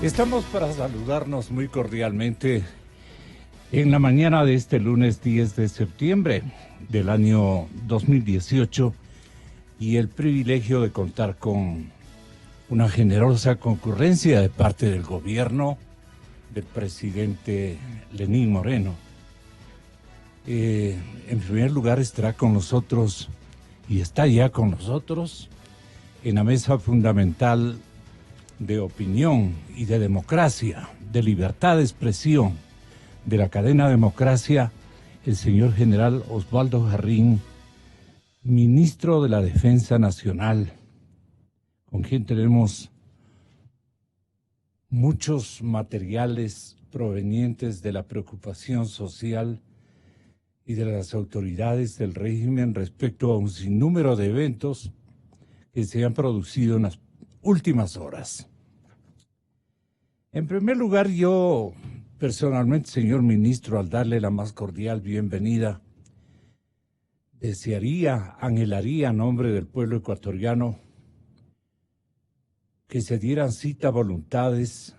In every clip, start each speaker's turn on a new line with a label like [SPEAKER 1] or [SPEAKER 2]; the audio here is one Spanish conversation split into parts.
[SPEAKER 1] Estamos para saludarnos muy cordialmente en la mañana de este lunes 10 de septiembre del año 2018 y el privilegio de contar con una generosa concurrencia de parte del gobierno del presidente Lenín Moreno. En primer lugar estará con nosotros y está ya con nosotros en la mesa fundamental de opinión y de democracia, de libertad de expresión de la cadena Democracia, el señor general Osvaldo Jarrín, ministro de la Defensa Nacional, con quien tenemos muchos materiales provenientes de la preocupación social y de las autoridades del régimen respecto a un sinnúmero de eventos que se han producido en las últimas horas. En primer lugar, yo personalmente, señor ministro, al darle la más cordial bienvenida, desearía, anhelaría a nombre del pueblo ecuatoriano que se dieran cita voluntades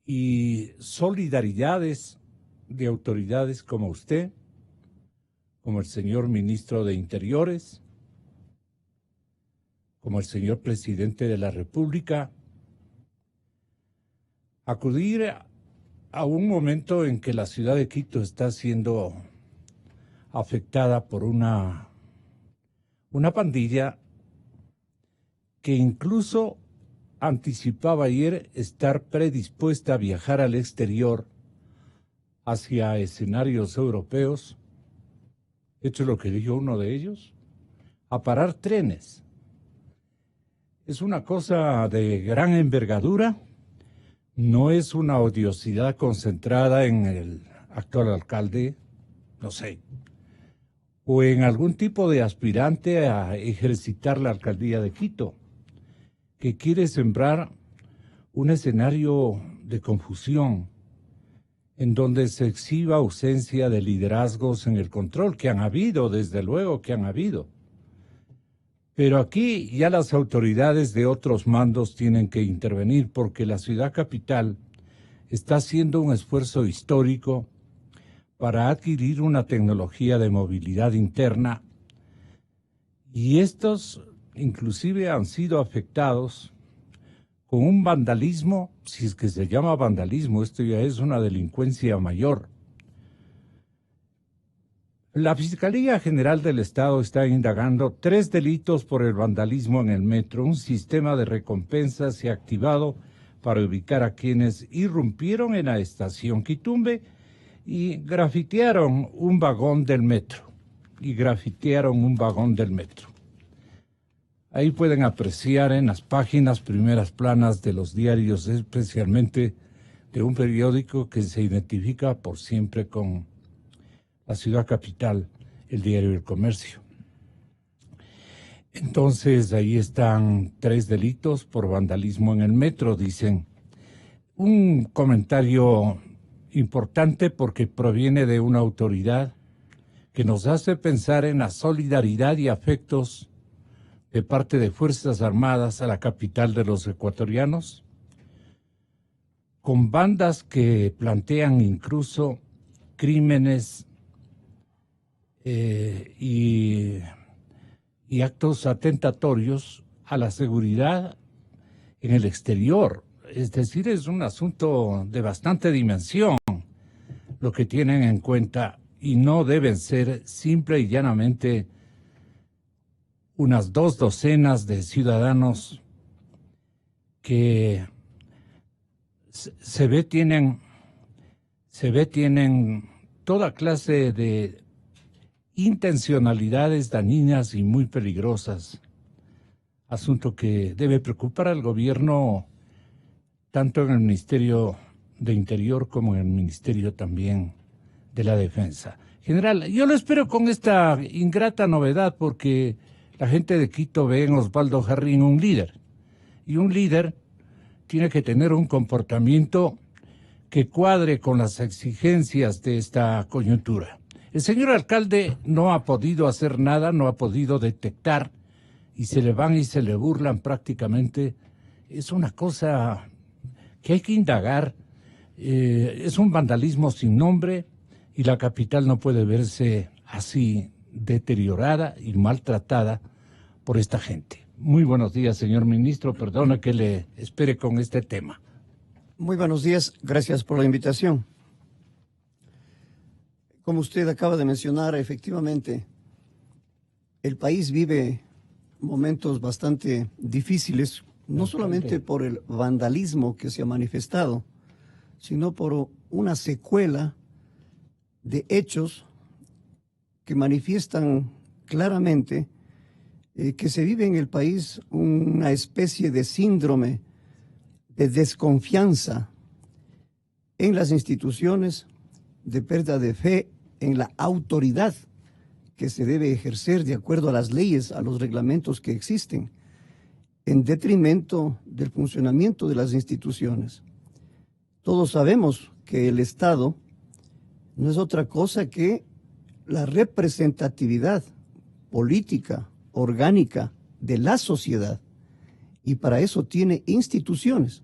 [SPEAKER 1] y solidaridades de autoridades como usted, como el señor ministro de Interiores, como el señor presidente de la República, acudir a un momento en que la ciudad de Quito está siendo afectada por una pandilla que incluso anticipaba ayer estar predispuesta a viajar al exterior hacia escenarios europeos. Esto es lo que dijo uno de ellos, a parar trenes. Es una cosa de gran envergadura. No es una odiosidad concentrada en el actual alcalde, no sé, o en algún tipo de aspirante a ejercitar la alcaldía de Quito, que quiere sembrar un escenario de confusión en donde se exhiba ausencia de liderazgos en el control, que han habido, desde luego que han habido. Pero aquí ya las autoridades de otros mandos tienen que intervenir porque la ciudad capital está haciendo un esfuerzo histórico para adquirir una tecnología de movilidad interna y estos inclusive han sido afectados con un vandalismo, si es que se llama vandalismo, esto ya es una delincuencia mayor. La Fiscalía General del Estado está indagando 3 delitos por el vandalismo en el metro. Un sistema de recompensas se ha activado para ubicar a quienes irrumpieron en la estación Quitumbe y grafitearon un vagón del metro. Ahí pueden apreciar en las páginas primeras planas de los diarios, especialmente de un periódico que se identifica por siempre con la ciudad capital, el Diario del Comercio. Entonces, ahí están 3 delitos por vandalismo en el metro, dicen. Un comentario importante porque proviene de una autoridad que nos hace pensar en la solidaridad y afectos de parte de Fuerzas Armadas a la capital de los ecuatorianos, con bandas que plantean incluso crímenes y actos atentatorios a la seguridad en el exterior. Es decir, es un asunto de bastante dimensión lo que tienen en cuenta y no deben ser simple y llanamente unas 2 docenas de ciudadanos que se ve tienen toda clase de intencionalidades dañinas y muy peligrosas, asunto que debe preocupar al gobierno tanto en el Ministerio de Interior como en el Ministerio también de la Defensa. General, yo lo espero con esta ingrata novedad porque la gente de Quito ve en Osvaldo Jarrín un líder, y un líder tiene que tener un comportamiento que cuadre con las exigencias de esta coyuntura. El señor alcalde no ha podido hacer nada, no ha podido detectar, y se le van y se le burlan prácticamente es una cosa que hay que indagar. Es un vandalismo sin nombre y la capital no puede verse así deteriorada y maltratada por esta gente. Muy buenos días, señor ministro. Perdona que le espere con este tema.
[SPEAKER 2] Muy buenos días. Gracias por la invitación. Como usted acaba de mencionar, efectivamente, el país vive momentos bastante difíciles, no solamente por el vandalismo que se ha manifestado, sino por una secuela de hechos que manifiestan claramente que se vive en el país una especie de síndrome de desconfianza en las instituciones, de pérdida de fe en la autoridad que se debe ejercer de acuerdo a las leyes, a los reglamentos que existen, en detrimento del funcionamiento de las instituciones. Todos sabemos que el Estado no es otra cosa que la representatividad política, orgánica de la sociedad, y para eso tiene instituciones.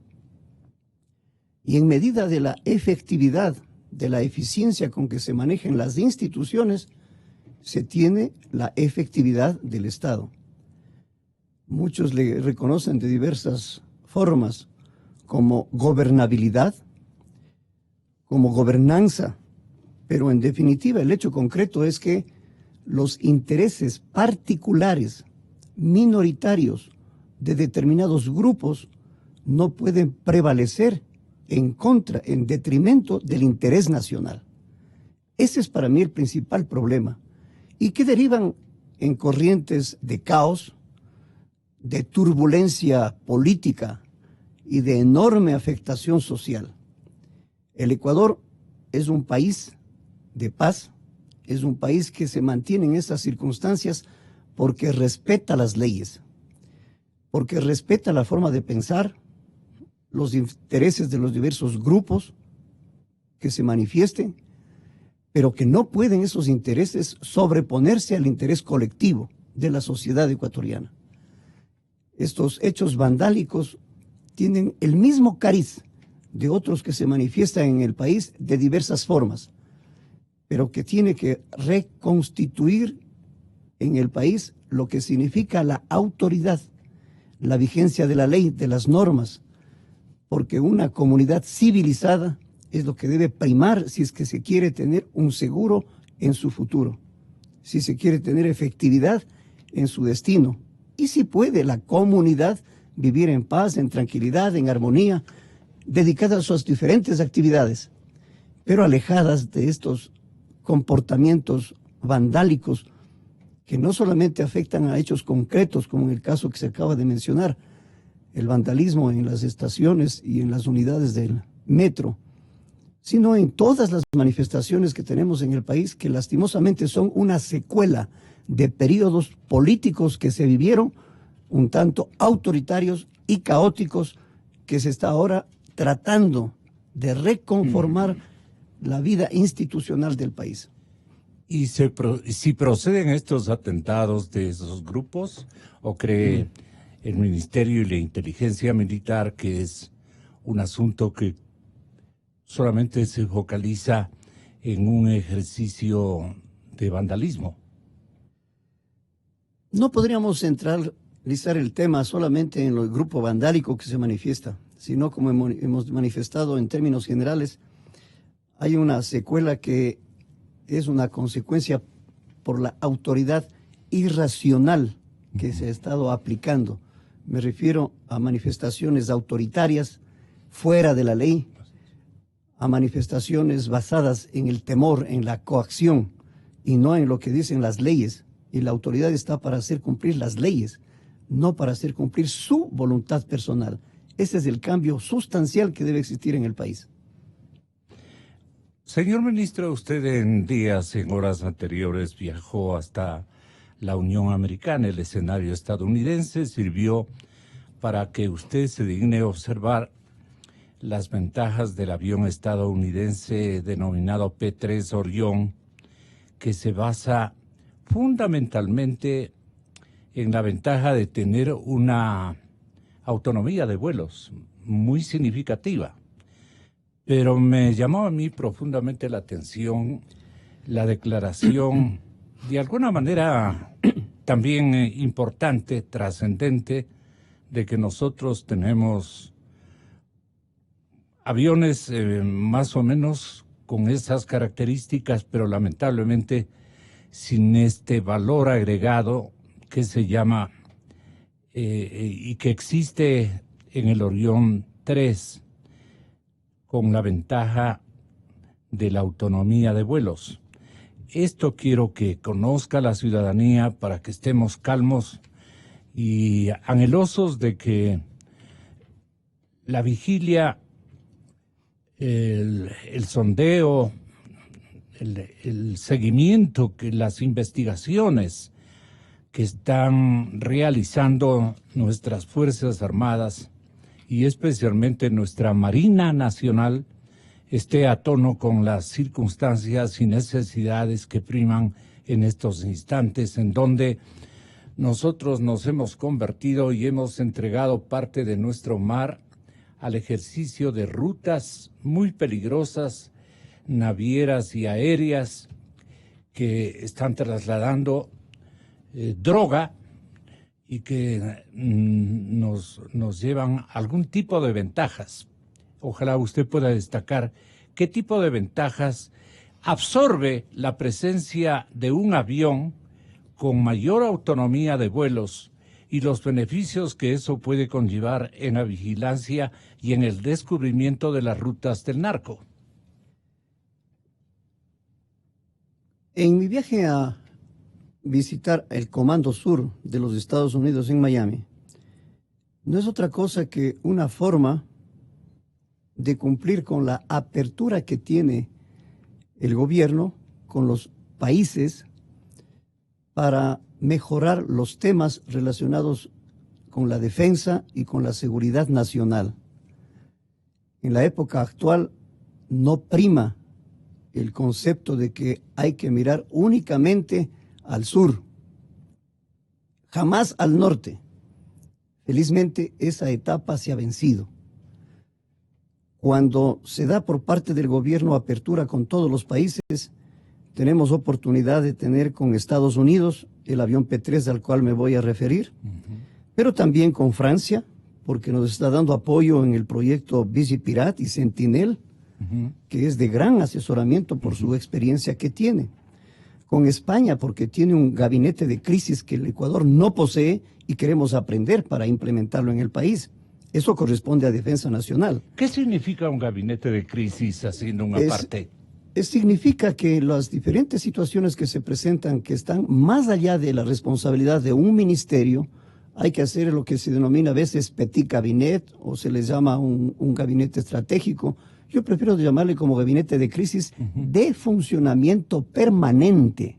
[SPEAKER 2] Y en medida de la efectividad, de la eficiencia con que se manejan las instituciones, se tiene la efectividad del Estado. Muchos le reconocen de diversas formas, como gobernabilidad, como gobernanza, pero en definitiva el hecho concreto es que los intereses particulares, minoritarios, de determinados grupos no pueden prevalecer en detrimento del interés nacional. Ese es para mí el principal problema, y que derivan en corrientes de caos, de turbulencia política y de enorme afectación social. El Ecuador es un país de paz, es un país que se mantiene en estas circunstancias porque respeta las leyes, porque respeta la forma de pensar, los intereses de los diversos grupos que se manifiesten, pero que no pueden esos intereses sobreponerse al interés colectivo de la sociedad ecuatoriana. Estos hechos vandálicos tienen el mismo cariz de otros que se manifiestan en el país de diversas formas, pero que tiene que reconstituir en el país lo que significa la autoridad, la vigencia de la ley, de las normas, porque una comunidad civilizada es lo que debe primar si es que se quiere tener un seguro en su futuro, si se quiere tener efectividad en su destino, y si puede la comunidad vivir en paz, en tranquilidad, en armonía, dedicada a sus diferentes actividades, pero alejadas de estos comportamientos vandálicos que no solamente afectan a hechos concretos, como en el caso que se acaba de mencionar, el vandalismo en las estaciones y en las unidades del metro, sino en todas las manifestaciones que tenemos en el país, que lastimosamente son una secuela de periodos políticos que se vivieron un tanto autoritarios y caóticos, que se está ahora tratando de reconformar la vida institucional del país.
[SPEAKER 1] ¿Y si proceden estos atentados de esos grupos, o cree el Ministerio y la Inteligencia Militar que es un asunto que solamente se focaliza en un ejercicio de vandalismo?
[SPEAKER 2] No podríamos centralizar el tema solamente en el grupo vandálico que se manifiesta, sino como hemos manifestado en términos generales, hay una secuela que es una consecuencia por la autoridad irracional que se ha estado aplicando. Me refiero a manifestaciones autoritarias fuera de la ley, a manifestaciones basadas en el temor, en la coacción y no en lo que dicen las leyes. Y la autoridad está para hacer cumplir las leyes, no para hacer cumplir su voluntad personal. Ese es el cambio sustancial que debe existir en el país.
[SPEAKER 1] Señor ministro, usted en horas anteriores viajó hasta la Unión Americana. El escenario estadounidense sirvió para que usted se digne observar las ventajas del avión estadounidense denominado P-3 Orión, que se basa fundamentalmente en la ventaja de tener una autonomía de vuelos muy significativa. Pero me llamó a mí profundamente la atención la declaración, de alguna manera también importante, trascendente, de que nosotros tenemos aviones más o menos con esas características, pero lamentablemente sin este valor agregado que se llama y que existe en el Orión 3, con la ventaja de la autonomía de vuelos. Esto quiero que conozca la ciudadanía para que estemos calmos y anhelosos de que la vigilia, el sondeo, el seguimiento, que las investigaciones que están realizando nuestras Fuerzas Armadas y especialmente nuestra Marina Nacional esté a tono con las circunstancias y necesidades que priman en estos instantes, en donde nosotros nos hemos convertido y hemos entregado parte de nuestro mar al ejercicio de rutas muy peligrosas, navieras y aéreas, que están trasladando droga y que nos llevan algún tipo de ventajas. Ojalá usted pueda destacar qué tipo de ventajas absorbe la presencia de un avión con mayor autonomía de vuelos y los beneficios que eso puede conllevar en la vigilancia y en el descubrimiento de las rutas del narco.
[SPEAKER 2] En mi viaje a visitar el Comando Sur de los Estados Unidos en Miami, no es otra cosa que una forma de cumplir con la apertura que tiene el gobierno con los países para mejorar los temas relacionados con la defensa y con la seguridad nacional. En la época actual no prima el concepto de que hay que mirar únicamente al sur, jamás al norte. Felizmente esa etapa se ha vencido. Cuando se da por parte del gobierno apertura con todos los países, tenemos oportunidad de tener con Estados Unidos el avión P-3 al cual me voy a referir, pero también con Francia, porque nos está dando apoyo en el proyecto Vigipirate y Sentinel, que es de gran asesoramiento por su experiencia que tiene. Con España, porque tiene un gabinete de crisis que el Ecuador no posee y queremos aprender para implementarlo en el país. Eso corresponde a Defensa Nacional.
[SPEAKER 1] ¿Qué significa un gabinete de crisis haciendo una parte?
[SPEAKER 2] Significa que las diferentes situaciones que se presentan, que están más allá de la responsabilidad de un ministerio, hay que hacer lo que se denomina a veces petit cabinet o se les llama un gabinete estratégico. Yo prefiero llamarle como gabinete de crisis de funcionamiento permanente.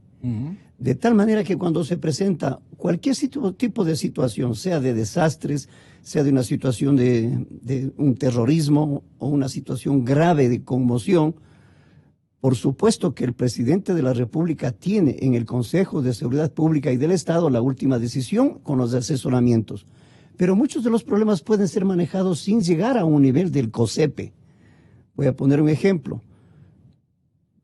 [SPEAKER 2] De tal manera que cuando se presenta cualquier tipo de situación, sea de desastres, sea de una situación de un terrorismo o una situación grave de conmoción, por supuesto que el presidente de la República tiene en el Consejo de Seguridad Pública y del Estado la última decisión con los asesoramientos. Pero muchos de los problemas pueden ser manejados sin llegar a un nivel del COSEPE. Voy a poner un ejemplo.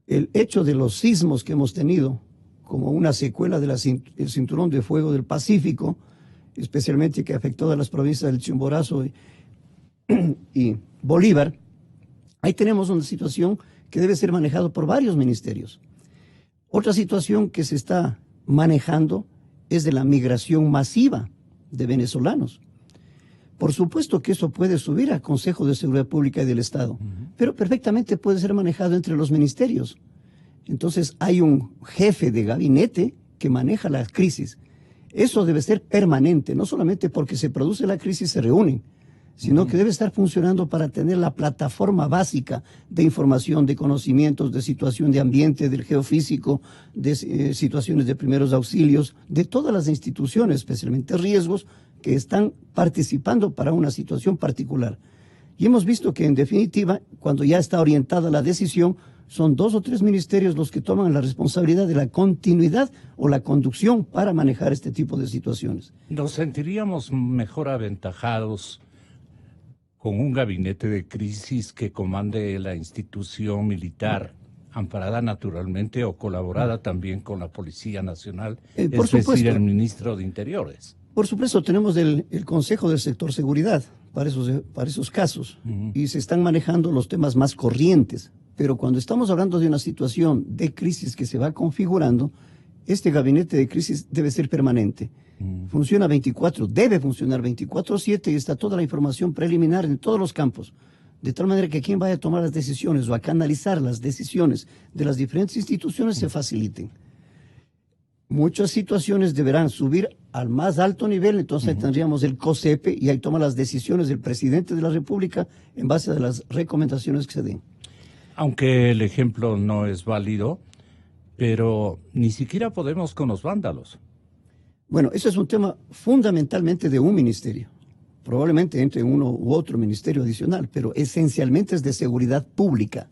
[SPEAKER 2] El hecho de los sismos que hemos tenido como una secuela del cinturón de fuego del Pacífico, especialmente que afectó a las provincias del Chimborazo y Bolívar, ahí tenemos una situación que debe ser manejado por varios ministerios. Otra situación que se está manejando es de la migración masiva de venezolanos. Por supuesto que eso puede subir al Consejo de Seguridad Pública y del Estado, pero perfectamente puede ser manejado entre los ministerios. Entonces hay un jefe de gabinete que maneja la crisis. Eso debe ser permanente, no solamente porque se produce la crisis se reúnen, sino que debe estar funcionando para tener la plataforma básica de información, de conocimientos, de situación de ambiente, del geofísico, de situaciones de primeros auxilios, de todas las instituciones, especialmente riesgos, que están participando para una situación particular. Y hemos visto que, en definitiva, cuando ya está orientada la decisión, son 2 o 3 ministerios los que toman la responsabilidad de la continuidad o la conducción para manejar este tipo de situaciones.
[SPEAKER 1] ¿Nos sentiríamos mejor aventajados con un gabinete de crisis que comande la institución militar, amparada naturalmente o colaborada también con la Policía Nacional,
[SPEAKER 2] por supuesto,
[SPEAKER 1] el ministro de Interiores?
[SPEAKER 2] Por supuesto, tenemos el Consejo del Sector Seguridad para esos casos, y se están manejando los temas más corrientes. Pero cuando estamos hablando de una situación de crisis que se va configurando, este gabinete de crisis debe ser permanente. Funciona debe funcionar 24/7 y está toda la información preliminar en todos los campos. De tal manera que quien vaya a tomar las decisiones o a canalizar las decisiones de las diferentes instituciones se faciliten. Muchas situaciones deberán subir al más alto nivel, entonces ahí tendríamos el COSEPE y ahí toma las decisiones del presidente de la República en base a las recomendaciones que se den.
[SPEAKER 1] Aunque el ejemplo no es válido, pero ni siquiera podemos con los vándalos.
[SPEAKER 2] Bueno, ese es un tema fundamentalmente de un ministerio. Probablemente entre uno u otro ministerio adicional, pero esencialmente es de seguridad pública.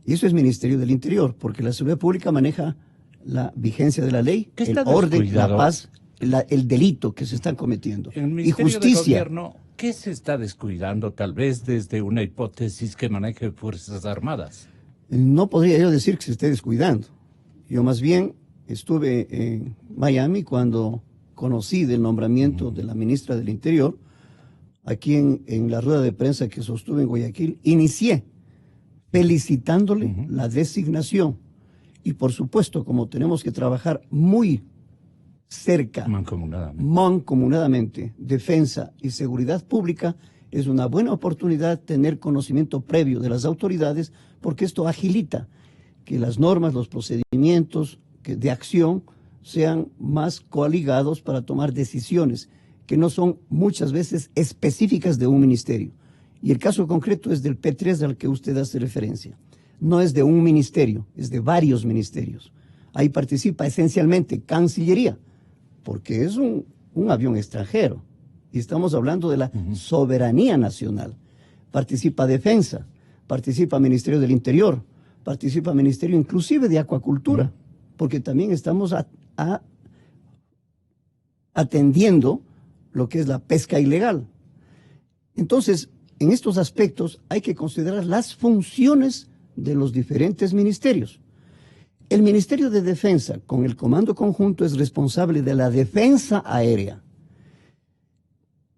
[SPEAKER 2] Y eso es Ministerio del Interior, porque la seguridad pública maneja la vigencia de la ley, el orden, la paz, el delito que se están cometiendo.
[SPEAKER 1] Y justicia. Gobierno, ¿qué se está descuidando tal vez desde una hipótesis que maneje Fuerzas Armadas?
[SPEAKER 2] No podría yo decir que se esté descuidando. Yo más bien estuve en Miami cuando conocí del nombramiento de la ministra del Interior. Aquí en la rueda de prensa que sostuve en Guayaquil, inicié felicitándole la designación. Y por supuesto, como tenemos que trabajar muy cerca, mancomunadamente, defensa y seguridad pública, es una buena oportunidad tener conocimiento previo de las autoridades, porque esto agilita que las normas, los procedimientos de acción sean más coaligados para tomar decisiones que no son muchas veces específicas de un ministerio. Y el caso concreto es del P3 al que usted hace referencia. No es de un ministerio, es de varios ministerios. Ahí participa esencialmente Cancillería, porque es un avión extranjero. Y estamos hablando de la soberanía nacional. Participa Defensa, participa Ministerio del Interior, participa Ministerio inclusive de Acuacultura, porque también estamos atendiendo lo que es la pesca ilegal. Entonces, en estos aspectos hay que considerar las funciones de los diferentes ministerios. El Ministerio de Defensa, con el Comando Conjunto, es responsable de la defensa aérea.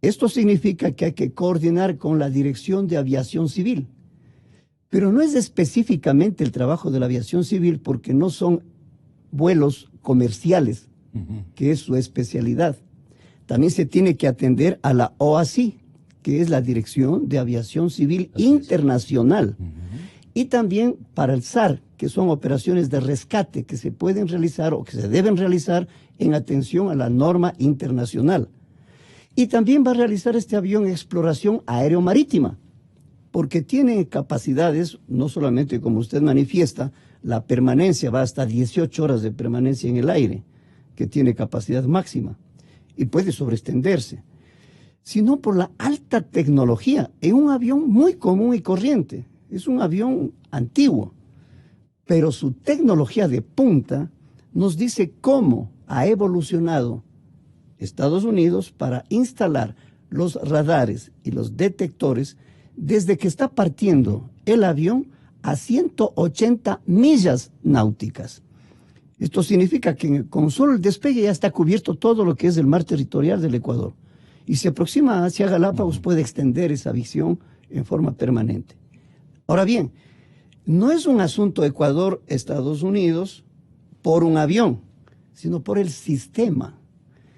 [SPEAKER 2] Esto significa que hay que coordinar con la Dirección de Aviación Civil. Pero no es específicamente el trabajo de la aviación civil porque no son vuelos comerciales, que es su especialidad. También se tiene que atender a la OACI, que es la Dirección de Aviación Civil Internacional. Y también para el SAR, que son operaciones de rescate que se pueden realizar o que se deben realizar en atención a la norma internacional. Y también va a realizar este avión exploración aéreo-marítima, porque tiene capacidades, no solamente como usted manifiesta, la permanencia va hasta 18 horas de permanencia en el aire, que tiene capacidad máxima, y puede sobreextenderse, sino por la alta tecnología en un avión muy común y corriente. Es un avión antiguo, pero su tecnología de punta nos dice cómo ha evolucionado Estados Unidos para instalar los radares y los detectores desde que está partiendo el avión a 180 millas náuticas. Esto significa que con solo el despegue ya está cubierto todo lo que es el mar territorial del Ecuador. Y se aproxima hacia Galápagos, puede extender esa visión en forma permanente. Ahora bien, no es un asunto Ecuador-Estados Unidos por un avión, sino por el sistema.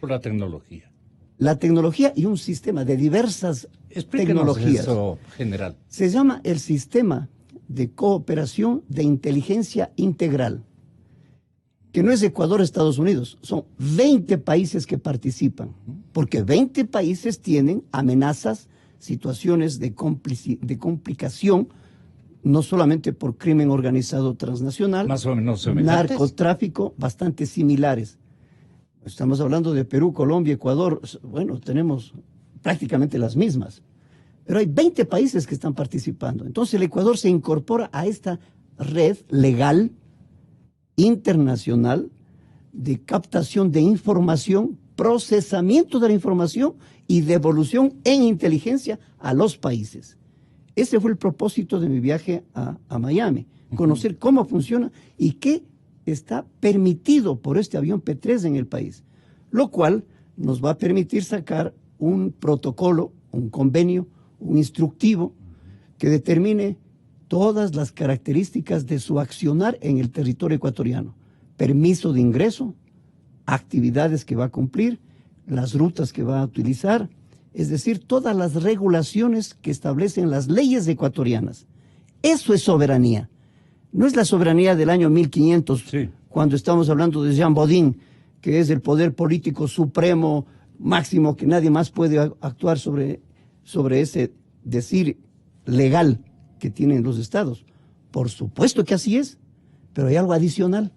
[SPEAKER 1] Por la tecnología.
[SPEAKER 2] La tecnología y un sistema de diversas tecnologías.
[SPEAKER 1] Eso, general.
[SPEAKER 2] Se llama el Sistema de Cooperación de Inteligencia Integral, que no es Ecuador-Estados Unidos, son 20 países que participan, porque 20 países tienen amenazas, situaciones de complicación, no solamente por crimen organizado transnacional,
[SPEAKER 1] más o menos semejantes,
[SPEAKER 2] narcotráfico, bastante similares. Estamos hablando de Perú, Colombia, Ecuador, bueno, tenemos prácticamente las mismas, pero hay 20 países que están participando. Entonces el Ecuador se incorpora a esta red legal internacional de captación de información, procesamiento de la información y devolución en inteligencia a los países. Ese fue el propósito de mi viaje a Miami, conocer cómo funciona y qué está permitido por este avión P-3 en el país, lo cual nos va a permitir sacar un protocolo, un convenio, un instructivo que determine todas las características de su accionar en el territorio ecuatoriano. Permiso de ingreso, actividades que va a cumplir, las rutas que va a utilizar, es decir, todas las regulaciones que establecen las leyes ecuatorianas. Eso es soberanía. No es la soberanía del año 1500, sí, cuando estamos hablando de Jean Bodin, que es el poder político supremo, máximo, que nadie más puede actuar sobre ese decir legal que tienen los estados. Por supuesto que así es, pero hay algo adicional.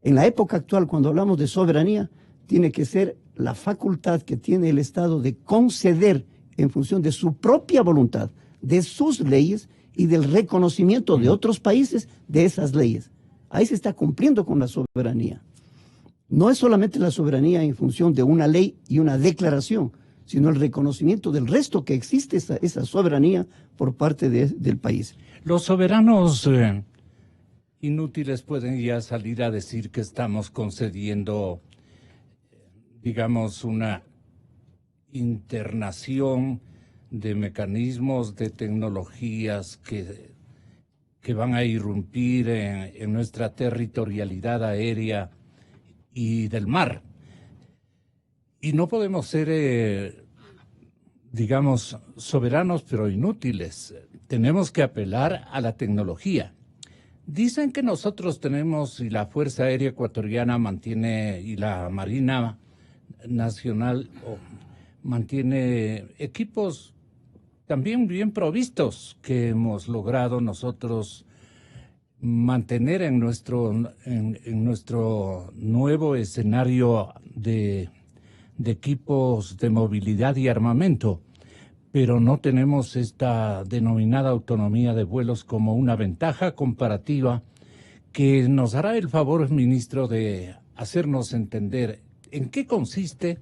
[SPEAKER 2] En la época actual, cuando hablamos de soberanía, tiene que ser la facultad que tiene el Estado de conceder en función de su propia voluntad, de sus leyes y del reconocimiento de otros países de esas leyes. Ahí se está cumpliendo con la soberanía. No es solamente la soberanía en función de una ley y una declaración, sino el reconocimiento del resto que existe esa soberanía por parte del país.
[SPEAKER 1] Los soberanos inútiles pueden ya salir a decir que estamos concediendo, digamos, una internación de mecanismos, de tecnologías que van a irrumpir en nuestra territorialidad aérea y del mar. Y no podemos ser, digamos, soberanos pero inútiles. Tenemos que apelar a la tecnología. Dicen que nosotros tenemos, y la Fuerza Aérea Ecuatoriana mantiene, y la Marina Nacional mantiene equipos también bien provistos que hemos logrado nosotros mantener en nuestro nuevo escenario de equipos de movilidad y armamento, pero no tenemos esta denominada autonomía de vuelos como una ventaja comparativa que nos hará el favor, ministro, de hacernos entender en qué consiste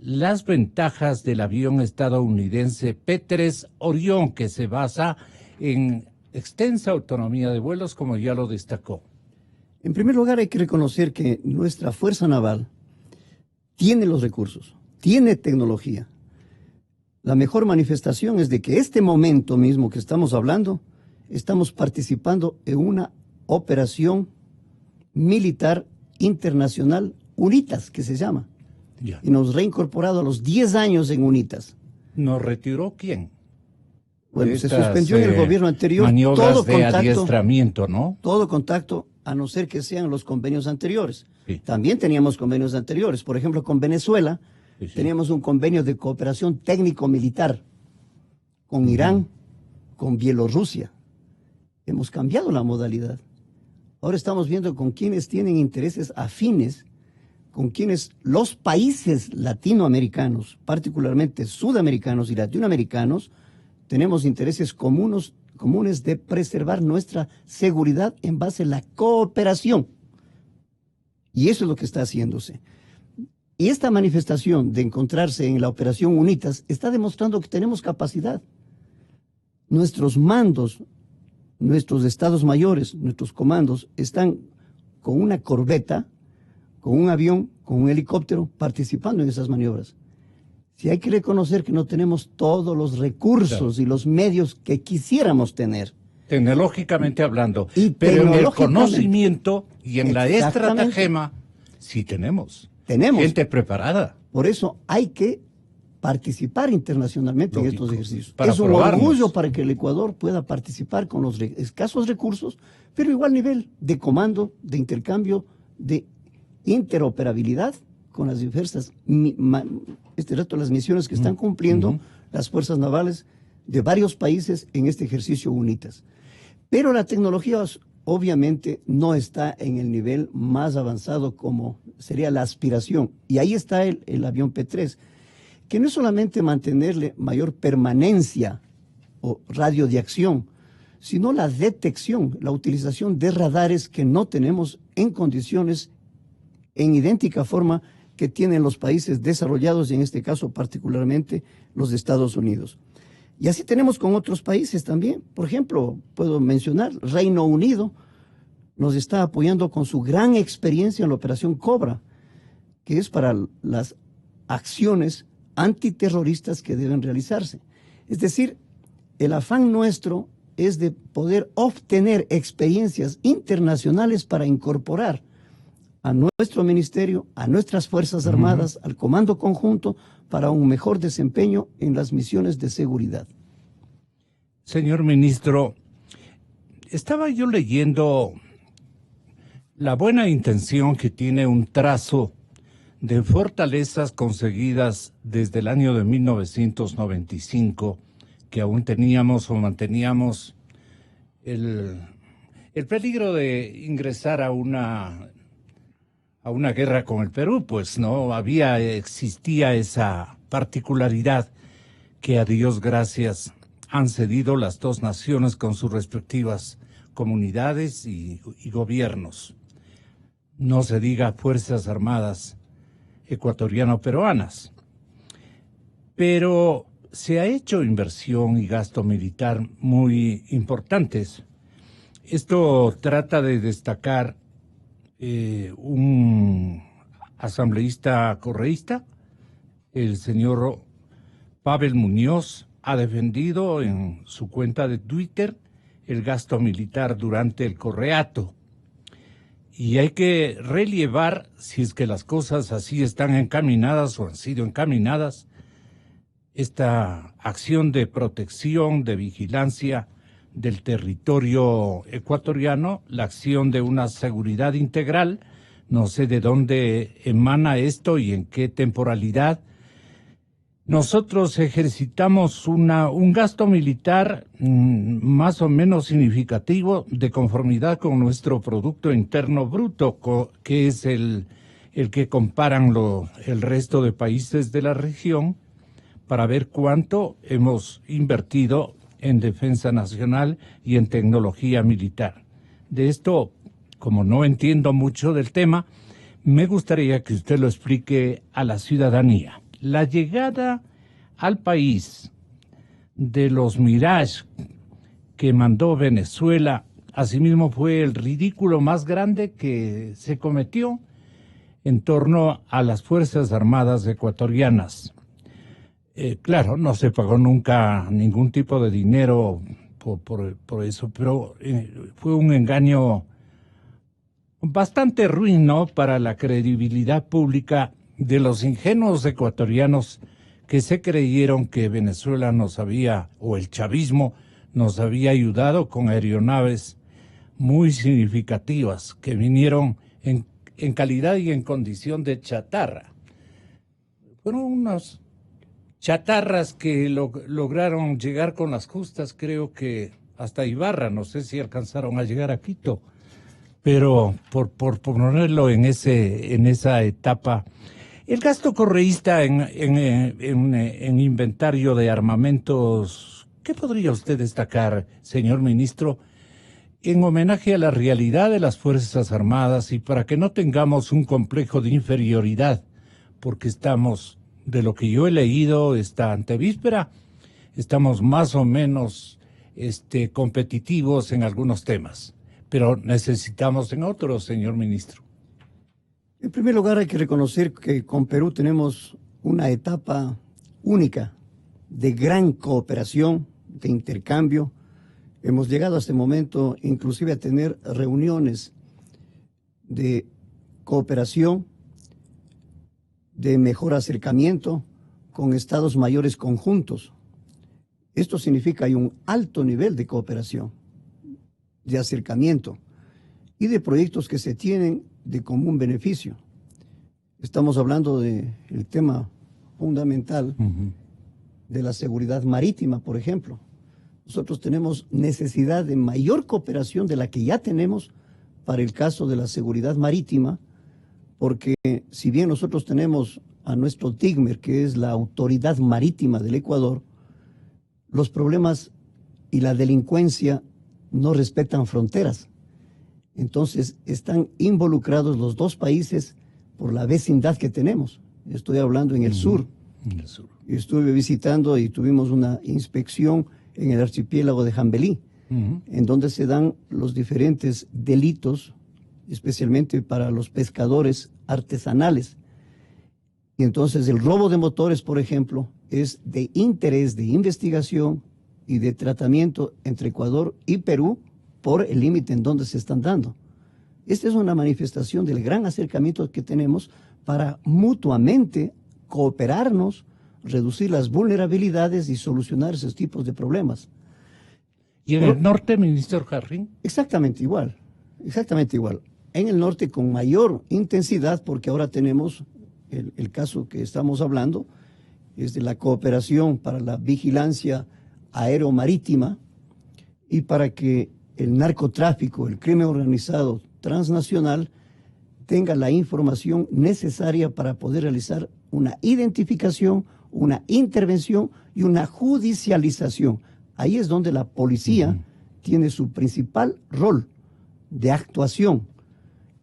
[SPEAKER 1] las ventajas del avión estadounidense P-3 Orión, que se basa en extensa autonomía de vuelos, como ya lo destacó.
[SPEAKER 2] En primer lugar, hay que reconocer que nuestra Fuerza Naval tiene los recursos, tiene tecnología. La mejor manifestación es de que este momento mismo que estamos hablando, estamos participando en una operación militar internacional, UNITAS, que se llama. Ya. Y nos reincorporado a los 10 años en UNITAS.
[SPEAKER 1] ¿Nos retiró quién?
[SPEAKER 2] Bueno, se suspendió en el gobierno anterior
[SPEAKER 1] maniobras todo de contacto, adiestramiento, ¿no?
[SPEAKER 2] Todo contacto, a no ser que sean los convenios anteriores. Sí. También teníamos convenios anteriores. Por ejemplo, con Venezuela, sí. Teníamos un convenio de cooperación técnico-militar. Con Irán, con Bielorrusia. Hemos cambiado la modalidad. Ahora estamos viendo con quienes tienen intereses afines, con quienes los países latinoamericanos, particularmente sudamericanos y latinoamericanos, tenemos intereses comunes de preservar nuestra seguridad en base a la cooperación. Y eso es lo que está haciéndose. Y esta manifestación de encontrarse en la operación UNITAS está demostrando que tenemos capacidad. Nuestros mandos, nuestros estados mayores, nuestros comandos están con una corbeta, con un avión, con un helicóptero, participando en esas maniobras. Si hay que reconocer que no tenemos todos los recursos, claro, y los medios que quisiéramos tener.
[SPEAKER 1] Tecnológicamente hablando. Pero en el conocimiento y en la estratagema sí tenemos. Tenemos gente preparada.
[SPEAKER 2] Por eso hay que participar internacionalmente en estos ejercicios. Es un orgullo para que el Ecuador pueda participar con los escasos recursos, pero igual nivel de comando, de intercambio, de interoperabilidad con las diversas las misiones que están cumpliendo las fuerzas navales de varios países en este ejercicio UNITAS. Pero la tecnología obviamente no está en el nivel más avanzado como sería la aspiración. Y ahí está el avión P-3, que no es solamente mantenerle mayor permanencia o radio de acción, sino la detección, la utilización de radares que no tenemos en condiciones en idéntica forma que tienen los países desarrollados y en este caso particularmente los de Estados Unidos. Y así tenemos con otros países también. Por ejemplo, puedo mencionar, Reino Unido nos está apoyando con su gran experiencia en la operación Cobra, que es para las acciones antiterroristas que deben realizarse. Es decir, el afán nuestro es de poder obtener experiencias internacionales para incorporar a nuestro ministerio, a nuestras Fuerzas Armadas, al Comando Conjunto, para un mejor desempeño en las misiones de seguridad.
[SPEAKER 1] Señor ministro, estaba yo leyendo la buena intención que tiene un trazo de fortalezas conseguidas desde el año de 1995, que aún teníamos o manteníamos el peligro de ingresar a una guerra con el Perú, pues no existía esa particularidad que a Dios gracias han cedido las dos naciones con sus respectivas comunidades y gobiernos. No se diga Fuerzas Armadas ecuatoriano-peruanas. Pero se ha hecho inversión y gasto militar muy importantes. Esto trata de destacar un asambleísta correísta, el señor Pavel Muñoz, ha defendido en su cuenta de Twitter el gasto militar durante el correato. Y hay que relevar, si es que las cosas así están encaminadas o han sido encaminadas, esta acción de protección, de vigilancia del territorio ecuatoriano, la acción de una seguridad integral. No sé de dónde emana esto y en qué temporalidad. Nosotros ejercitamos un gasto militar más o menos significativo de conformidad con nuestro Producto Interno Bruto, que es el que comparan el resto de países de la región, para ver cuánto hemos invertido en defensa nacional y en tecnología militar. De esto, como no entiendo mucho del tema, me gustaría que usted lo explique a la ciudadanía. La llegada al país de los Mirage que mandó Venezuela, asimismo fue el ridículo más grande que se cometió en torno a las Fuerzas Armadas ecuatorianas. Claro, no se pagó nunca ningún tipo de dinero por eso, pero fue un engaño bastante ruin, ¿no?, para la credibilidad pública de los ingenuos ecuatorianos que se creyeron que Venezuela o el chavismo nos había ayudado con aeronaves muy significativas que vinieron en calidad y en condición de chatarra. Fueron unas chatarras que lograron llegar con las justas, creo que hasta Ibarra, no sé si alcanzaron a llegar a Quito, pero por ponerlo en esa etapa, el gasto correísta en inventario de armamentos, ¿qué podría usted destacar, señor ministro, en homenaje a la realidad de las Fuerzas Armadas y para que no tengamos un complejo de inferioridad, porque estamos, de lo que yo he leído esta antevíspera, estamos más o menos competitivos en algunos temas, pero necesitamos en otros, señor ministro?
[SPEAKER 2] En primer lugar, hay que reconocer que con Perú tenemos una etapa única de gran cooperación, de intercambio. Hemos llegado a este momento inclusive a tener reuniones de cooperación, de mejor acercamiento con estados mayores conjuntos. Esto significa hay un alto nivel de cooperación, de acercamiento y de proyectos que se tienen de común beneficio. Estamos hablando del tema fundamental de la seguridad marítima, por ejemplo. Nosotros tenemos necesidad de mayor cooperación de la que ya tenemos para el caso de la seguridad marítima, porque si bien nosotros tenemos a nuestro TIGMER, que es la autoridad marítima del Ecuador, los problemas y la delincuencia no respetan fronteras. Entonces están involucrados los dos países por la vecindad que tenemos. Estoy hablando en el sur.
[SPEAKER 1] En el sur.
[SPEAKER 2] Estuve visitando y tuvimos una inspección en el archipiélago de Jambelí, en donde se dan los diferentes delitos, especialmente para los pescadores artesanales. Y entonces el robo de motores, por ejemplo, es de interés de investigación y de tratamiento entre Ecuador y Perú por el límite en donde se están dando. Esta es una manifestación del gran acercamiento que tenemos para mutuamente cooperarnos, reducir las vulnerabilidades y solucionar esos tipos de problemas.
[SPEAKER 1] ¿Y en el norte, ministro Jarrín?
[SPEAKER 2] Exactamente igual, exactamente igual. En el norte con mayor intensidad, porque ahora tenemos el caso que estamos hablando, es de la cooperación para la vigilancia aeromarítima y para que el narcotráfico, el crimen organizado transnacional, tenga la información necesaria para poder realizar una identificación, una intervención y una judicialización. Ahí es donde la policía tiene su principal rol de actuación.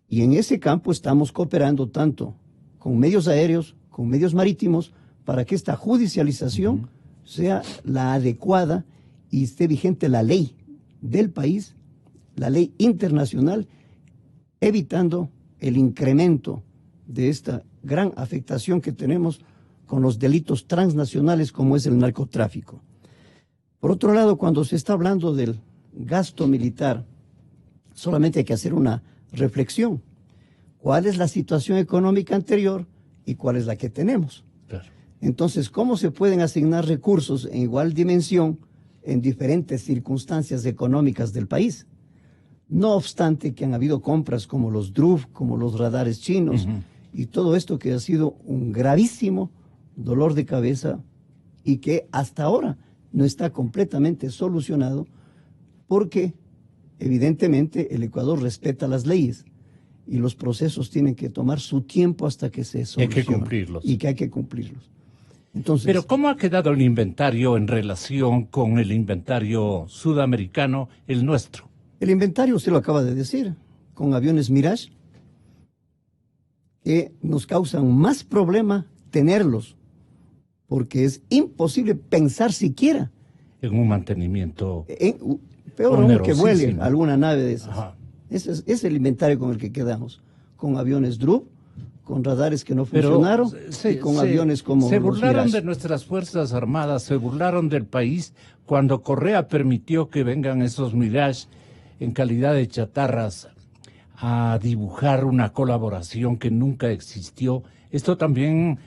[SPEAKER 2] Y en ese campo estamos cooperando tanto con medios aéreos, con medios marítimos, para que esta judicialización sea la adecuada y esté vigente la ley del país, la ley internacional, evitando el incremento de esta gran afectación que tenemos con los delitos transnacionales como es el narcotráfico. Por otro lado, cuando se está hablando del gasto militar, solamente hay que hacer una reflexión. ¿Cuál es la situación económica anterior y cuál es la que tenemos?
[SPEAKER 1] Claro.
[SPEAKER 2] Entonces, ¿cómo se pueden asignar recursos en igual dimensión en diferentes circunstancias económicas del país? No obstante que han habido compras como los DRUF, como los radares chinos, y todo esto que ha sido un gravísimo dolor de cabeza y que hasta ahora no está completamente solucionado porque evidentemente el Ecuador respeta las leyes y los procesos tienen que tomar su tiempo hasta que se solucionen.
[SPEAKER 1] Hay que cumplirlos.
[SPEAKER 2] Y que hay que cumplirlos. Entonces,
[SPEAKER 1] pero ¿cómo ha quedado el inventario en relación con el inventario sudamericano, el nuestro?
[SPEAKER 2] El inventario, usted lo acaba de decir, con aviones Mirage, que nos causan más problema tenerlos, porque es imposible pensar siquiera
[SPEAKER 1] En un mantenimiento
[SPEAKER 2] peor aún que vuele
[SPEAKER 1] onerosísimo.
[SPEAKER 2] alguna nave de esas.
[SPEAKER 1] Ajá.
[SPEAKER 2] Ese es el inventario con el que quedamos, con aviones DRUF, con radares que no
[SPEAKER 1] Pero
[SPEAKER 2] funcionaron y con aviones como
[SPEAKER 1] se
[SPEAKER 2] los
[SPEAKER 1] burlaron
[SPEAKER 2] Mirage.
[SPEAKER 1] de nuestras Fuerzas Armadas, se burlaron del país cuando Correa permitió que vengan esos Mirage en calidad de chatarras a dibujar una colaboración que nunca existió. Esto también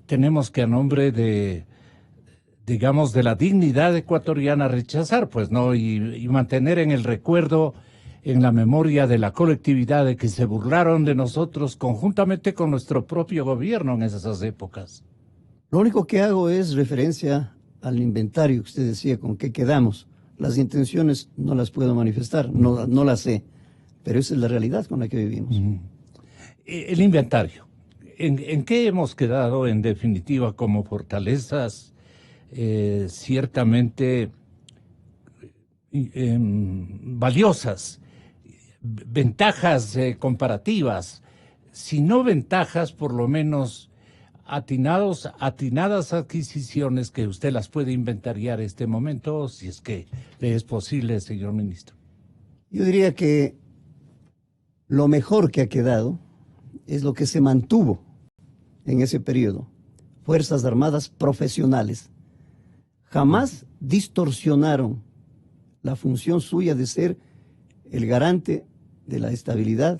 [SPEAKER 1] tenemos que a nombre de, digamos, de la dignidad ecuatoriana rechazar, pues, ¿no? Y mantener en el recuerdo, en la memoria de la colectividad de que se burlaron de nosotros conjuntamente con nuestro propio gobierno en esas épocas.
[SPEAKER 2] Lo único que hago es referencia al inventario que usted decía, con qué quedamos. Las intenciones no las puedo manifestar, no las sé, pero esa es la realidad con la que vivimos.
[SPEAKER 1] El inventario, ¿en qué hemos quedado en definitiva como fortalezas ciertamente valiosas, ventajas comparativas, si no ventajas, por lo menos atinadas adquisiciones que usted las puede inventariar este momento, si es que le es posible, señor ministro?
[SPEAKER 2] Yo diría que lo mejor que ha quedado es lo que se mantuvo en ese periodo. Fuerzas Armadas profesionales. Jamás distorsionaron la función suya de ser el garante de la estabilidad,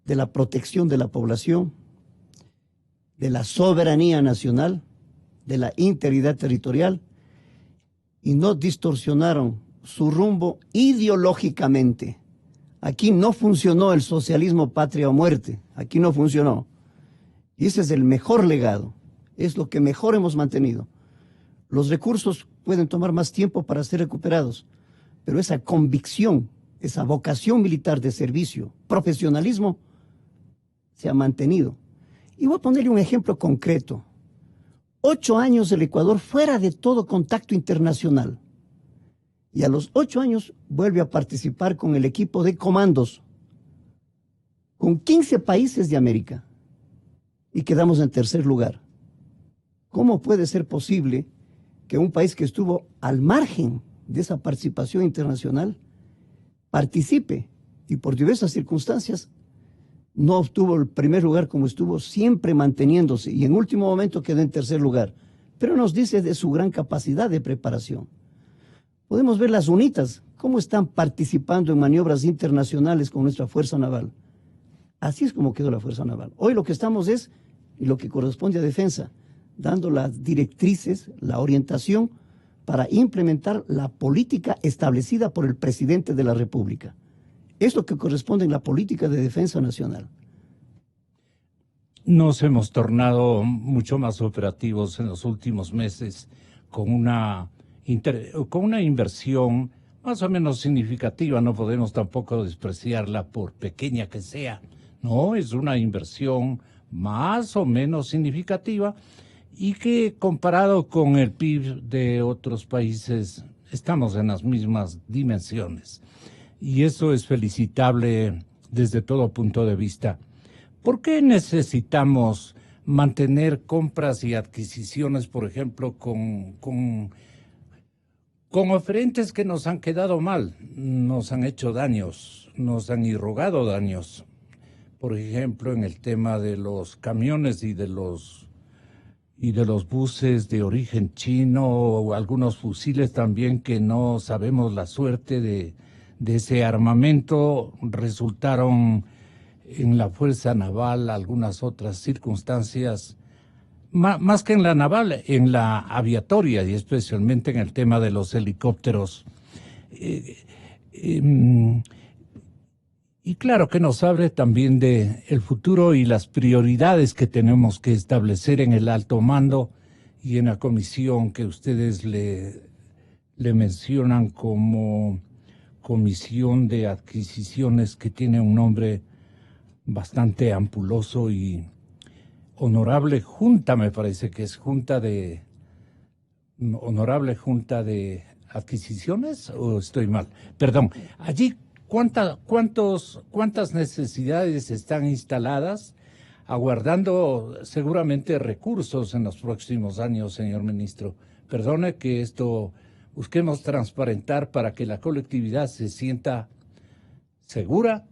[SPEAKER 2] de la protección de la población, de la soberanía nacional, de la integridad territorial, y no distorsionaron su rumbo ideológicamente. Aquí no funcionó el socialismo patria o muerte, aquí no funcionó. Y ese es el mejor legado, es lo que mejor hemos mantenido. Los recursos pueden tomar más tiempo para ser recuperados, pero esa convicción, esa vocación militar de servicio, profesionalismo, se ha mantenido. Y voy a ponerle un ejemplo concreto. 8 años el Ecuador fuera de todo contacto internacional. Y a los 8 años vuelve a participar con el equipo de comandos, con 15 países de América, y quedamos en tercer lugar. ¿Cómo puede ser posible que un país que estuvo al margen de esa participación internacional participe y por diversas circunstancias no obtuvo el primer lugar como estuvo siempre manteniéndose y en último momento quedó en tercer lugar? Pero nos dice de su gran capacidad de preparación. Podemos ver las UNITAS, cómo están participando en maniobras internacionales con nuestra Fuerza Naval. Así es como quedó la Fuerza Naval. Hoy lo que estamos es, y lo que corresponde a Defensa, dando las directrices, la orientación para implementar la política establecida por el presidente de la República. Es lo que corresponde en la política de defensa nacional.
[SPEAKER 1] Nos hemos tornado mucho más operativos en los últimos meses con una inversión más o menos significativa. No podemos tampoco despreciarla por pequeña que sea. No, es una inversión más o menos significativa y que comparado con el PIB de otros países estamos en las mismas dimensiones. Y eso es felicitable desde todo punto de vista. ¿Por qué necesitamos mantener compras y adquisiciones, por ejemplo, con oferentes que nos han quedado mal, nos han hecho daños, nos han irrogado daños? Por ejemplo, en el tema de los camiones y de los buses de origen chino, o algunos fusiles también que no sabemos la suerte de ese armamento, resultaron en la Fuerza Naval algunas otras circunstancias, más que en la naval, en la aviatoria y especialmente en el tema de los helicópteros. Y claro que nos abre también de el futuro y las prioridades que tenemos que establecer en el alto mando y en la comisión que ustedes le mencionan como Comisión de Adquisiciones, que tiene un nombre bastante ampuloso y honorable junta, me parece que es Honorable Junta de Adquisiciones, ¿o estoy mal? Perdón, allí ¿cuántas necesidades están instaladas, aguardando seguramente recursos en los próximos años, señor ministro? Perdone que esto busquemos transparentar para que la colectividad se sienta segura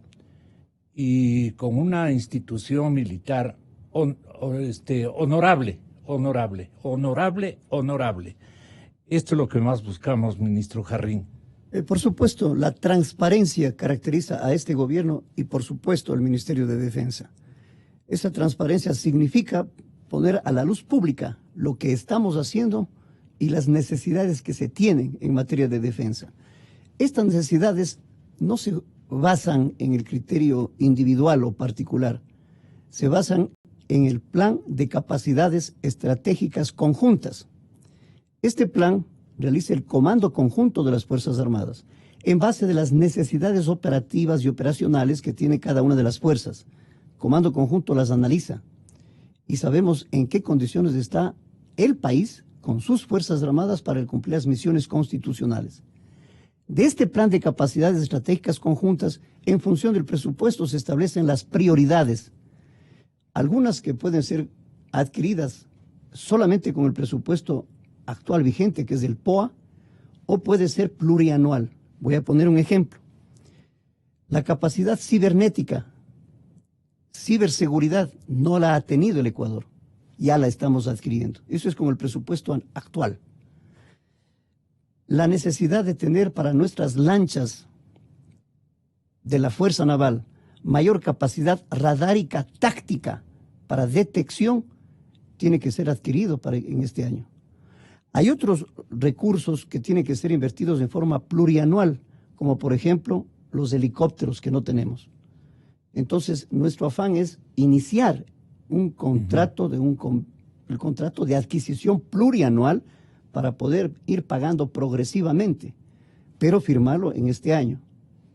[SPEAKER 1] y con una institución militar honorable. Esto es lo que más buscamos, ministro Jarrín.
[SPEAKER 2] Por supuesto, la transparencia caracteriza a este gobierno y por supuesto al Ministerio de Defensa. Esa transparencia significa poner a la luz pública lo que estamos haciendo y las necesidades que se tienen en materia de defensa. Estas necesidades no se basan en el criterio individual o particular, se basan en el plan de capacidades estratégicas conjuntas. Este plan realiza el Comando Conjunto de las Fuerzas Armadas en base de las necesidades operativas y operacionales que tiene cada una de las fuerzas. Comando Conjunto las analiza y sabemos en qué condiciones está el país con sus Fuerzas Armadas para cumplir las misiones constitucionales. De este plan de capacidades estratégicas conjuntas, en función del presupuesto, se establecen las prioridades, algunas que pueden ser adquiridas solamente con el presupuesto actual vigente, que es el POA, o puede ser plurianual. Voy a poner un ejemplo. La capacidad cibernética, ciberseguridad, no la ha tenido el Ecuador. Ya la estamos adquiriendo. Eso es con el presupuesto actual. La necesidad de tener para nuestras lanchas de la Fuerza Naval mayor capacidad radárica táctica para detección tiene que ser adquirido en este año. Hay otros recursos que tienen que ser invertidos de forma plurianual, como por ejemplo los helicópteros que no tenemos. Entonces, nuestro afán es iniciar un contrato el contrato de adquisición plurianual para poder ir pagando progresivamente, pero firmarlo en este año.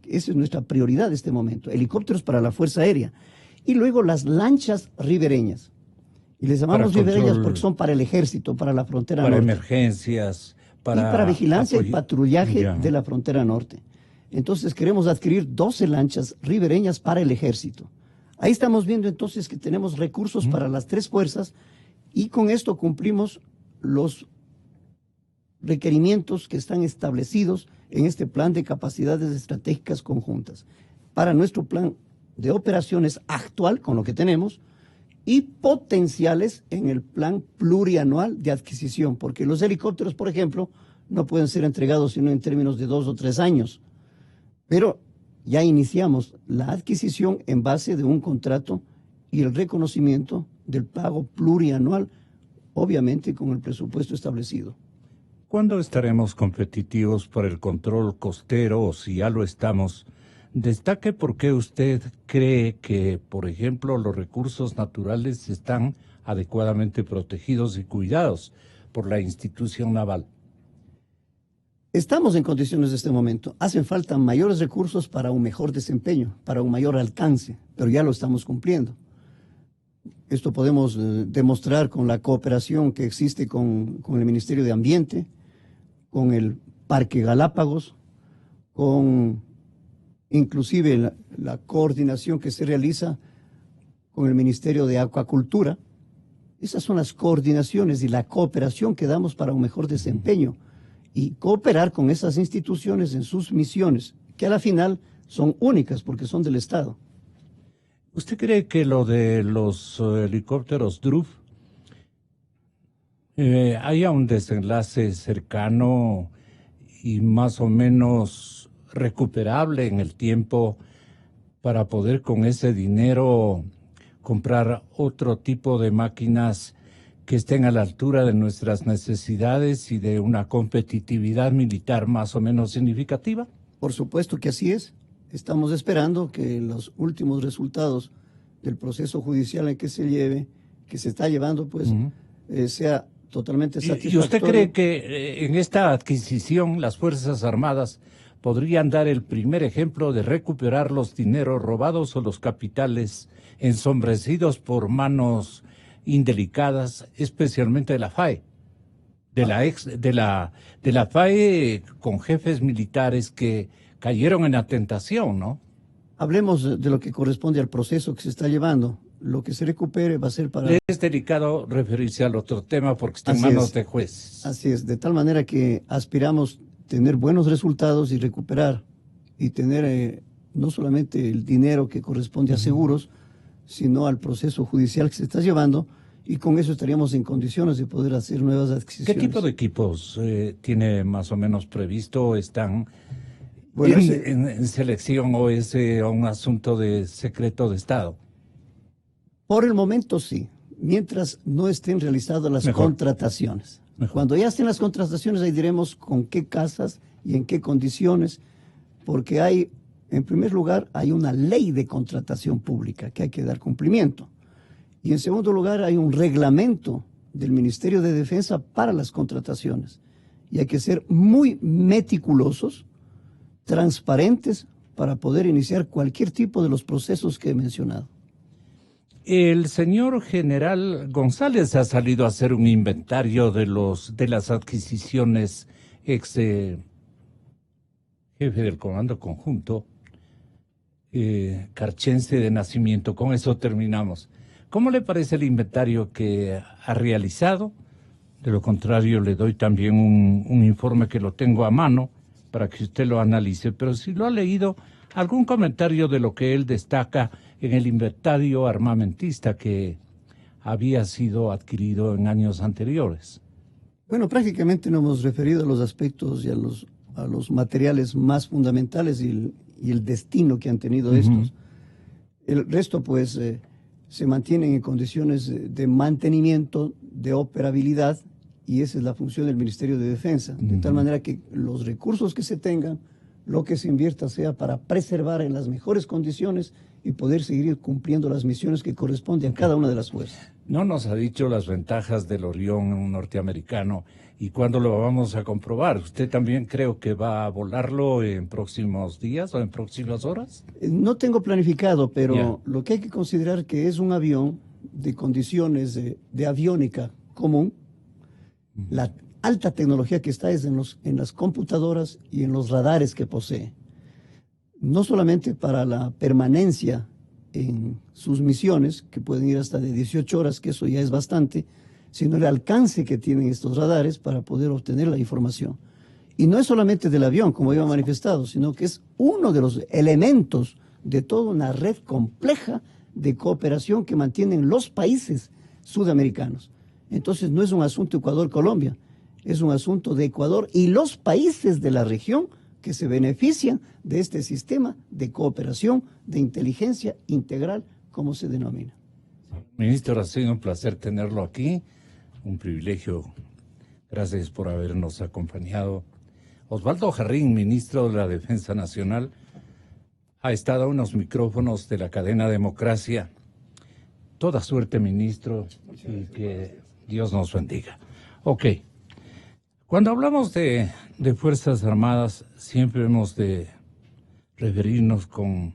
[SPEAKER 2] Esa es nuestra prioridad en este momento. Helicópteros para la Fuerza Aérea. Y luego las lanchas ribereñas. Y les llamamos ribereñas porque son para el ejército, para la frontera norte.
[SPEAKER 1] Para emergencias,
[SPEAKER 2] para vigilancia y patrullaje
[SPEAKER 1] Ya.
[SPEAKER 2] de la frontera norte. Entonces queremos adquirir 12 lanchas ribereñas para el ejército. Ahí estamos viendo entonces que tenemos recursos para las 3 fuerzas y con esto cumplimos los requerimientos que están establecidos en este plan de capacidades estratégicas conjuntas. Para nuestro plan de operaciones actual, con lo que tenemos, y potenciales en el plan plurianual de adquisición, porque los helicópteros, por ejemplo, no pueden ser entregados sino en términos de 2 o 3 años. Pero ya iniciamos la adquisición en base de un contrato y el reconocimiento del pago plurianual, obviamente con el presupuesto establecido.
[SPEAKER 1] ¿Cuándo estaremos competitivos por el control costero o si ya lo estamos? Destaque por qué usted cree que, por ejemplo, los recursos naturales están adecuadamente protegidos y cuidados por la institución naval.
[SPEAKER 2] Estamos en condiciones de este momento. Hacen falta mayores recursos para un mejor desempeño, para un mayor alcance, pero ya lo estamos cumpliendo. Esto podemos demostrar con la cooperación que existe con el Ministerio de Ambiente, con el Parque Galápagos, con inclusive la coordinación que se realiza con el Ministerio de Acuacultura. Esas son las coordinaciones y la cooperación que damos para un mejor desempeño y cooperar con esas instituciones en sus misiones, que a la final son únicas porque son del Estado.
[SPEAKER 1] ¿Usted cree que lo de los helicópteros DRUF haya un desenlace cercano y más o menos recuperable en el tiempo para poder con ese dinero comprar otro tipo de máquinas que estén a la altura de nuestras necesidades y de una competitividad militar más o menos significativa?
[SPEAKER 2] Por supuesto que así es. Estamos esperando que los últimos resultados del proceso judicial en que se está llevando, pues, sea totalmente satisfactorio.
[SPEAKER 1] ¿Y usted cree que en esta adquisición las Fuerzas Armadas podrían dar el primer ejemplo de recuperar los dineros robados o los capitales ensombrecidos por manos indelicadas, especialmente de la FAE? De la FAE con jefes militares que cayeron en la tentación, ¿no?
[SPEAKER 2] Hablemos de lo que corresponde al proceso que se está llevando. Lo que se recupere va a ser para...
[SPEAKER 1] Es delicado referirse al otro tema porque está en
[SPEAKER 2] Así
[SPEAKER 1] manos
[SPEAKER 2] es.
[SPEAKER 1] de jueces.
[SPEAKER 2] Así es, de tal manera que aspiramos tener buenos resultados y recuperar y tener no solamente el dinero que corresponde a seguros, sino al proceso judicial que se está llevando, y con eso estaríamos en condiciones de poder hacer nuevas adquisiciones.
[SPEAKER 1] ¿Qué tipo de equipos tiene más o menos previsto? ¿Están
[SPEAKER 2] Bueno,
[SPEAKER 1] en selección o es un asunto de secreto de Estado?
[SPEAKER 2] Por el momento sí, mientras no estén realizadas las contrataciones. Cuando ya estén las contrataciones, ahí diremos con qué casas y en qué condiciones, porque hay, en primer lugar, hay una ley de contratación pública que hay que dar cumplimiento. Y en segundo lugar, hay un reglamento del Ministerio de Defensa para las contrataciones. Y hay que ser muy meticulosos, transparentes, para poder iniciar cualquier tipo de los procesos que he mencionado.
[SPEAKER 1] El señor general González ha salido a hacer un inventario de las adquisiciones jefe del Comando Conjunto, carchense de nacimiento. Con eso terminamos. ¿Cómo le parece el inventario que ha realizado? De lo contrario, le doy también un informe que lo tengo a mano para que usted lo analice. Pero si lo ha leído, algún comentario de lo que él destaca en el inventario armamentista que había sido adquirido en años anteriores.
[SPEAKER 2] Bueno, prácticamente nos hemos referido a los aspectos y a los materiales más fundamentales y el destino que han tenido estos. El resto, pues, se mantienen en condiciones de mantenimiento, de operabilidad, y esa es la función del Ministerio de Defensa, de tal manera que los recursos que se tengan, lo que se invierta sea para preservar en las mejores condiciones y poder seguir cumpliendo las misiones que corresponden a cada una de las fuerzas.
[SPEAKER 1] No nos ha dicho las ventajas del Orión norteamericano y cuándo lo vamos a comprobar. ¿Usted también creo que va a volarlo en próximos días o en próximas horas?
[SPEAKER 2] No tengo planificado, pero lo que hay que considerar que es un avión de condiciones de aviónica común. La alta tecnología que está es en las computadoras y en los radares que posee. No solamente para la permanencia en sus misiones, que pueden ir hasta de 18 horas, que eso ya es bastante, sino el alcance que tienen estos radares para poder obtener la información. Y no es solamente del avión, como iba manifestado, sino que es uno de los elementos de toda una red compleja de cooperación que mantienen los países sudamericanos. Entonces no es un asunto Ecuador-Colombia, es un asunto de Ecuador y los países de la región que se benefician de este sistema de cooperación, de inteligencia integral, como se denomina.
[SPEAKER 1] Ministro, ha sido un placer tenerlo aquí, un privilegio. Gracias por habernos acompañado. Osvaldo Jarrín, ministro de la Defensa Nacional, ha estado a unos micrófonos de la cadena Democracia. Toda suerte, ministro, y que Dios nos bendiga. Ok. Cuando hablamos de Fuerzas Armadas, siempre hemos de referirnos con